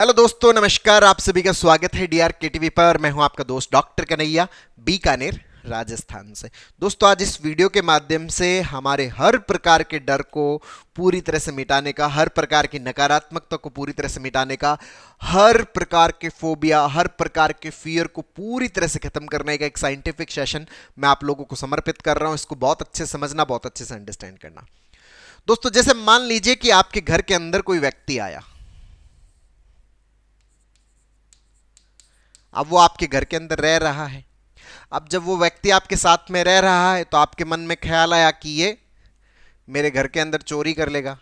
Hello दोस्तों, नमस्कार। आप सभी का स्वागत है डीआर के टीवी पर। मैं हूं आपका दोस्त डॉक्टर कन्हैया, बीकानेर, राजस्थान से। दोस्तों, आज इस वीडियो के माध्यम से हमारे हर प्रकार के डर को पूरी तरह से मिटाने का, हर प्रकार की नकारात्मकता को पूरी तरह से मिटाने का, हर प्रकार के फोबिया, हर प्रकार के फियर को पूरी तरह से खत्म करने का एक साइंटिफिक सेशन मैं आप लोगों को समर्पित कर रहा हूं। इसको बहुत अच्छे से समझना, बहुत अच्छे से अंडरस्टैंड करना। दोस्तों, जैसे मान लीजिए कि आपके घर के अंदर कोई व्यक्ति आया। अब वो आपके घर के अंदर रह रहा है। अब जब वो व्यक्ति आपके साथ में रह रहा है तो आपके मन में ख्याल आया कि ये मेरे घर के अंदर चोरी कर लेगा,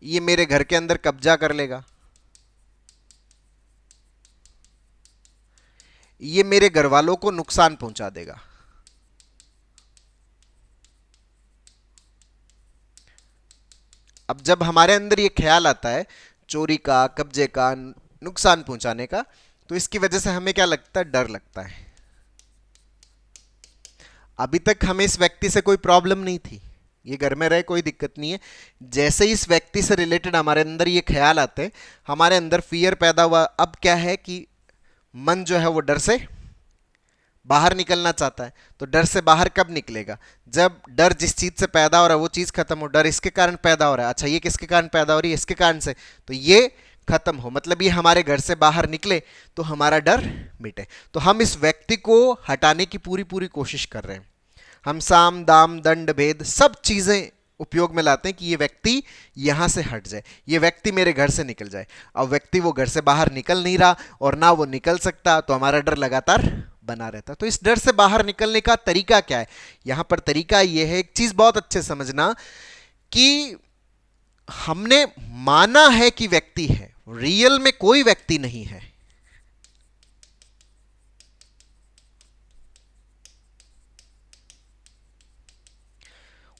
ये मेरे घर के अंदर कब्जा कर लेगा, ये मेरे घर वालों को नुकसान पहुंचा देगा। अब जब हमारे अंदर ये ख्याल आता है चोरी का, कब्जे का, नुकसान पहुंचाने का, तो इसकी वजह से हमें क्या लगता है? डर लगता है। अभी तक हमें इस व्यक्ति से कोई प्रॉब्लम नहीं थी, ये घर में रहे, कोई दिक्कत नहीं है। जैसे ही इस व्यक्ति से रिलेटेड हमारे अंदर ये ख्याल आते हैं, हमारे अंदर फियर पैदा हुआ। अब क्या है कि मन जो है वो डर से बाहर निकलना चाहता है। तो डर से बाहर कब निकलेगा? जब डर जिस चीज से पैदा हो रहा है वो चीज खत्म हो। डर इसके कारण पैदा हो रहा है, अच्छा ये किसके कारण पैदा हो रही है? इसके कारण से। तो ये खत्म हो, मतलब ये हमारे घर से बाहर निकले तो हमारा डर मिटे। तो हम इस व्यक्ति को हटाने की पूरी पूरी कोशिश कर रहे हैं। हम साम दाम दंड भेद सब चीजें उपयोग में लाते हैं कि ये व्यक्ति यहां से हट जाए, ये व्यक्ति मेरे घर से निकल जाए। अब व्यक्ति वो घर से बाहर निकल नहीं रहा और ना वो निकल सकता, तो हमारा डर लगातार बना रहता। तो इस डर से बाहर निकलने का तरीका क्या है? यहां पर तरीका यह है, एक चीज बहुत अच्छे समझना, कि हमने माना है कि व्यक्ति है, रियल में कोई व्यक्ति नहीं है।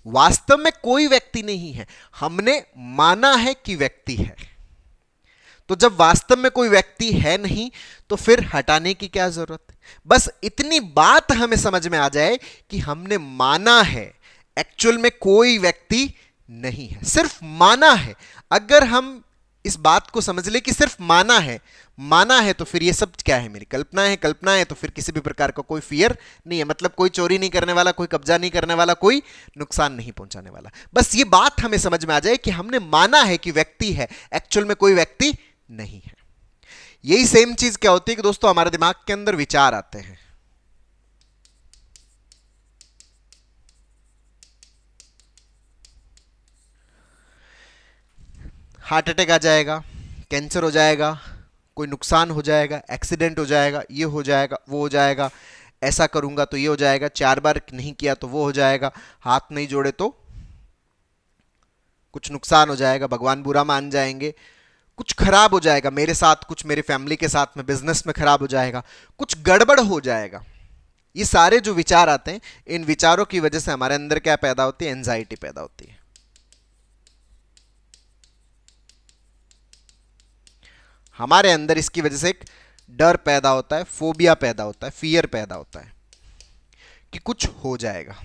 वास्तव में कोई व्यक्ति नहीं है, हमने माना है कि व्यक्ति है। तो जब वास्तव में कोई व्यक्ति है नहीं, तो फिर हटाने की क्या जरूरत है? बस इतनी बात हमें समझ में आ जाए कि हमने माना है, एक्चुअल में कोई व्यक्ति नहीं है, सिर्फ माना है। अगर हम इस बात को समझ ले कि सिर्फ माना है, माना है, तो फिर ये सब क्या है? मेरी कल्पना है। कल्पना है तो फिर किसी भी प्रकार का कोई फियर नहीं है, मतलब कोई चोरी नहीं करने वाला, कोई कब्जा नहीं करने वाला, कोई नुकसान नहीं पहुंचाने वाला। बस ये बात हमें समझ में आ जाए कि हमने माना है कि व्यक्ति है, एक्चुअल में कोई व्यक्ति नहीं है। यही सेम चीज क्या होती है कि दोस्तों, हमारे दिमाग के अंदर विचार आते हैं। हार्ट अटैक आ जाएगा, कैंसर हो जाएगा, कोई नुकसान हो जाएगा, एक्सीडेंट हो जाएगा, ये हो जाएगा, वो हो जाएगा, ऐसा करूंगा तो ये हो जाएगा, 4 बार नहीं किया तो वो हो जाएगा, हाथ नहीं जोड़े तो कुछ नुकसान हो जाएगा, भगवान बुरा मान जाएंगे, कुछ खराब हो जाएगा मेरे साथ, कुछ मेरे फैमिली के साथ में, बिजनेस में खराब हो जाएगा, कुछ गड़बड़ हो जाएगा। ये सारे जो विचार आते हैं, इन विचारों की वजह से हमारे अंदर क्या पैदा होती है? एंजाइटी पैदा होती है। हमारे अंदर इसकी वजह से एक डर पैदा होता है, फोबिया पैदा होता है, फियर पैदा होता है कि कुछ हो जाएगा।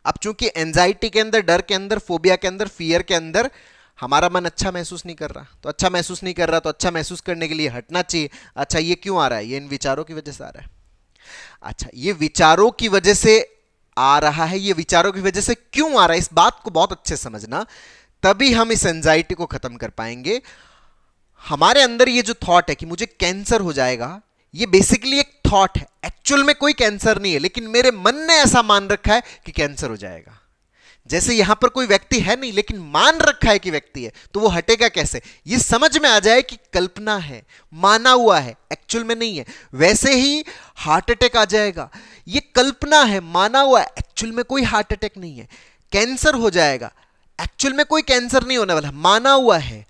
अब चूंकि एंजाइटी के अंदर, डर के अंदर, फोबिया के अंदर, फियर के अंदर हमारा मन अच्छा महसूस नहीं कर रहा, तो अच्छा महसूस नहीं कर रहा, तो अच्छा महसूस करने के लिए हटना चाहिए। अच्छा, ये क्यों आ रहा है? ये इन विचारों की वजह से आ रहा है। अच्छा, ये विचारों की वजह से आ रहा है, ये विचारों की वजह से क्यों आ रहा है? इस बात को बहुत अच्छे समझना, तभी हम इस एंजाइटी को खत्म कर पाएंगे। हमारे अंदर ये जो थॉट है कि मुझे कैंसर हो जाएगा, ये बेसिकली एक थॉट है, एक्चुअल में कोई कैंसर नहीं है, लेकिन मेरे मन ने ऐसा मान रखा है कि कैंसर हो जाएगा। जैसे यहां पर कोई व्यक्ति है नहीं, लेकिन मान रखा है कि व्यक्ति है, तो वो हटेगा कैसे? ये समझ में आ जाए कि कल्पना है, माना हुआ है, एक्चुअल में नहीं है। वैसे ही हार्ट अटैक आ जाएगा, ये कल्पना है, माना हुआ है, एक्चुअल में कोई हार्ट अटैक नहीं है। कैंसर हो जाएगा, एक्चुअल में कोई कैंसर नहीं होने वाला, माना हुआ है।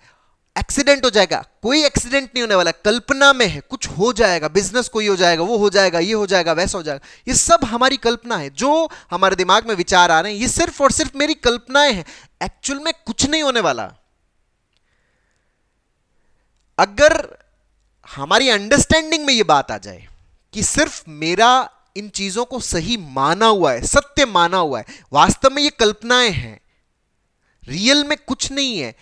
एक्सीडेंट हो जाएगा, कोई एक्सीडेंट नहीं होने वाला, कल्पना में है, कुछ हो जाएगा, बिजनेस कोई हो जाएगा, वो हो जाएगा, ये हो जाएगा, वैसा हो जाएगा। ये सब हमारी कल्पना है। जो हमारे दिमाग में विचार आ रहे हैं, ये सिर्फ और सिर्फ मेरी कल्पनाएं हैं, एक्चुअल में कुछ नहीं होने वाला। अगर हमारी अंडरस्टैंडिंग में ये बात आ जाए कि सिर्फ मेरा इन चीजों को सही माना हुआ है, सत्य माना हुआ है, वास्तव में ये कल्पनाएं हैं, रियल में कुछ नहीं है।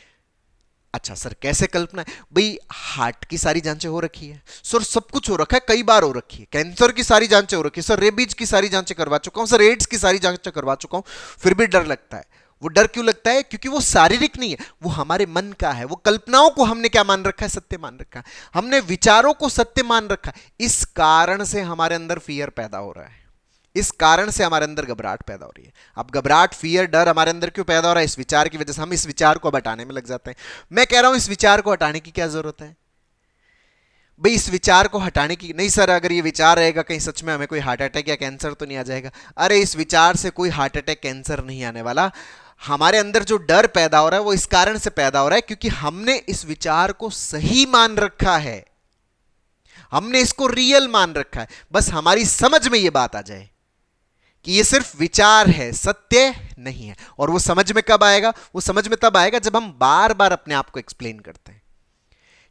अच्छा सर कैसे कल्पना है? भाई हार्ट की सारी जांचें हो रखी है सर, सब कुछ हो रखा है, कई बार हो रखी है, कैंसर की सारी जांचें हो रखी है सर, रेबीज की सारी जांचें करवा चुका हूं सर, एड्स की सारी जांचें करवा चुका हूं, फिर भी डर लगता है। वो डर क्यों लगता है? क्योंकि वो शारीरिक नहीं है, वो हमारे मन का है। वो कल्पनाओं को हमने क्या मान रखा है? सत्य मान रखा है। हमने विचारों को सत्य मान रखा है। इस कारण से हमारे अंदर फियर पैदा हो रहा है, इस कारण से हमारे अंदर घबराहट पैदा हो रही है। अब घबराहट, फियर, डर हमारे अंदर क्यों पैदा हो रहा है? इस विचार की वजह से। हम इस विचार को हटाने में लग जाते हैं। मैं कह रहा हूं इस विचार को हटाने की क्या जरूरत है? भाई इस विचार को हटाने की नहीं सर, अगर ये विचार रहेगा कहीं सच में हमें कोई हार्ट अटैक या कैंसर तो नहीं आ जाएगा? अरे इस विचार से कोई हार्ट अटैक कैंसर नहीं आने वाला। हमारे अंदर जो डर पैदा हो रहा है वो इस कारण से पैदा हो रहा है क्योंकि हमने इस विचार को सही मान रखा है, हमने इसको रियल मान रखा है। बस हमारी समझ में ये बात आ जाए कि ये सिर्फ विचार है, सत्य नहीं है। और वो समझ में कब आएगा? वो समझ में तब आएगा जब हम बार बार अपने आप को एक्सप्लेन करते हैं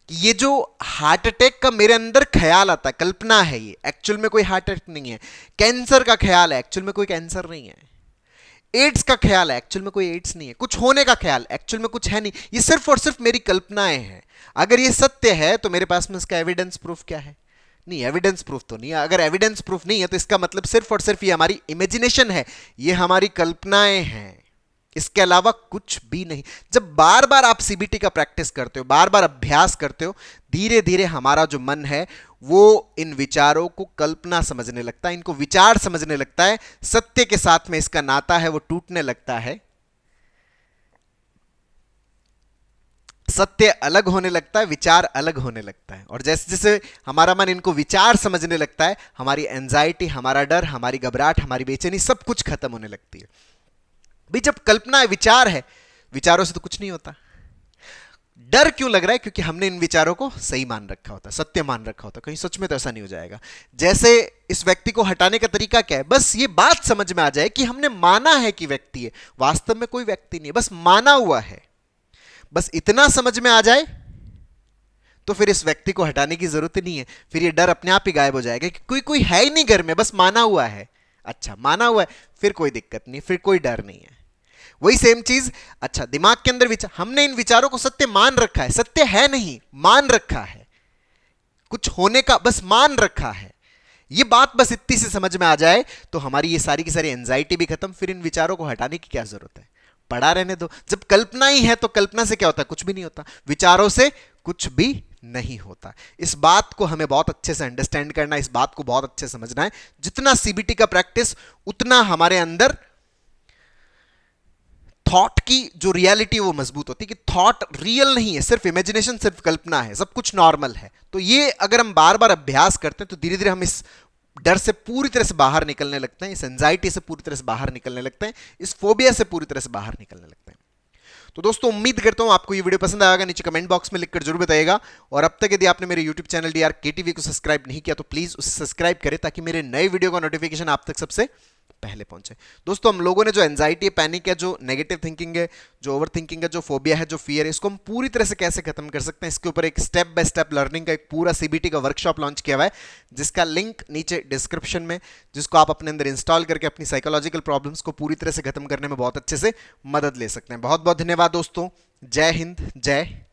कि ये जो हार्ट अटैक का मेरे अंदर ख्याल आता है, कल्पना है, ये एक्चुअल में कोई हार्ट अटैक नहीं है। कैंसर का ख्याल है, एक्चुअल में कोई कैंसर नहीं है। एड्स का ख्याल है, एक्चुअल में कोई एड्स नहीं है। कुछ होने का ख्याल, एक्चुअल में कुछ है नहीं। ये सिर्फ और सिर्फ मेरी कल्पनाएं हैं। अगर ये सत्य है तो मेरे पास में इसका एविडेंस प्रूफ क्या है? नहीं, एविडेंस प्रूफ तो नहीं है। अगर एविडेंस प्रूफ नहीं है तो इसका मतलब सिर्फ और सिर्फ ये हमारी इमेजिनेशन है, ये हमारी कल्पनाएं हैं, इसके अलावा कुछ भी नहीं। जब बार बार आप सीबीटी का प्रैक्टिस करते हो, बार बार अभ्यास करते हो, धीरे धीरे हमारा जो मन है वो इन विचारों को कल्पना समझने लगता है, इनको विचार समझने लगता है। सत्य के साथ में इसका नाता है वो टूटने लगता है, सत्य अलग होने लगता है, विचार अलग होने लगता है। और जैसे जैसे हमारा मन इनको विचार समझने लगता है, हमारी एंजाइटी, हमारा डर, हमारी घबराहट, हमारी बेचैनी सब कुछ खत्म होने लगती है। भाई जब कल्पना है, विचार है, विचारों से तो कुछ नहीं होता। डर क्यों लग रहा है? क्योंकि हमने इन विचारों को सही मान रखा होता, सत्य मान रखा होता। कहीं सच में तो ऐसा नहीं हो जाएगा। जैसे इस व्यक्ति को हटाने का तरीका क्या है? बस ये बात समझ में आ जाए कि हमने माना है कि व्यक्ति है, वास्तव में कोई व्यक्ति नहीं है, बस माना हुआ है। बस इतना समझ में आ जाए तो फिर इस व्यक्ति को हटाने की जरूरत ही नहीं है। फिर ये डर अपने आप ही गायब हो जाएगा कि कोई कोई है ही नहीं घर में, बस माना हुआ है। अच्छा माना हुआ है, फिर कोई दिक्कत नहीं, फिर कोई डर नहीं है। वही सेम चीज, अच्छा दिमाग के अंदर विचार, हमने इन विचारों को सत्य मान रखा है, सत्य है नहीं, मान रखा है, कुछ होने का बस मान रखा है। ये बात बस इतनी से समझ में आ जाए तो हमारी ये सारी की सारी एंजाइटी भी खत्म। फिर इन विचारों को हटाने की क्या जरूरत है? पड़ा रहने दो। जब कल्पना ही है तो कल्पना से क्या होता है? कुछ भी नहीं होता। विचारों से कुछ भी नहीं होता। इस बात को हमें बहुत अच्छे से अंडरस्टैंड करना है, इस बात को बहुत अच्छे से समझना है। जितना सीबीटी का प्रैक्टिस, उतना हमारे अंदर थॉट की जो रियलिटी वो मजबूत होती है कि थॉट रियल नहीं है, सिर्फ इमेजिनेशन, सिर्फ कल्पना है, सब कुछ नॉर्मल है। तो ये अगर हम बार बार अभ्यास करते हैं तो धीरे धीरे हम इस डर से पूरी तरह से बाहर निकलने लगते हैं, इस एंजाइटी से पूरी तरह से बाहर निकलने लगते हैं, इस फोबिया से पूरी तरह से बाहर निकलने लगते हैं। तो दोस्तों उम्मीद करता हूं आपको ये वीडियो पसंद आएगा। नीचे कमेंट बॉक्स में लिखकर जरूर बताइएगा। और अब तक यदि आपने मेरे यूट्यूब चैनल DRKTV को सब्सक्राइब नहीं किया तो प्लीज उसे सब्सक्राइब करें ताकि मेरे नए वीडियो का नोटिफिकेशन आप तक सबसे पहले पहुंचे। दोस्तों हम लोगों ने जो एंजाइटी है, पैनिक है, जो नेगेटिव थिंकिंग है, जो ओवर थिंकिंग है, जो फोबिया है, जो फियर है, इसको हम पूरी तरह से कैसे खत्म कर सकते हैं, इसके ऊपर एक स्टेप बाय स्टेप लर्निंग का एक पूरा सीबीटी का वर्कशॉप लॉन्च किया हुआ है, जिसका लिंक नीचे डिस्क्रिप्शन में, जिसको आप अपने अंदर इंस्टॉल करके अपनी साइकोलॉजिकल प्रॉब्लम्स को पूरी तरह से खत्म करने में बहुत अच्छे से मदद ले सकते हैं। बहुत बहुत धन्यवाद दोस्तों। जय हिंद, जय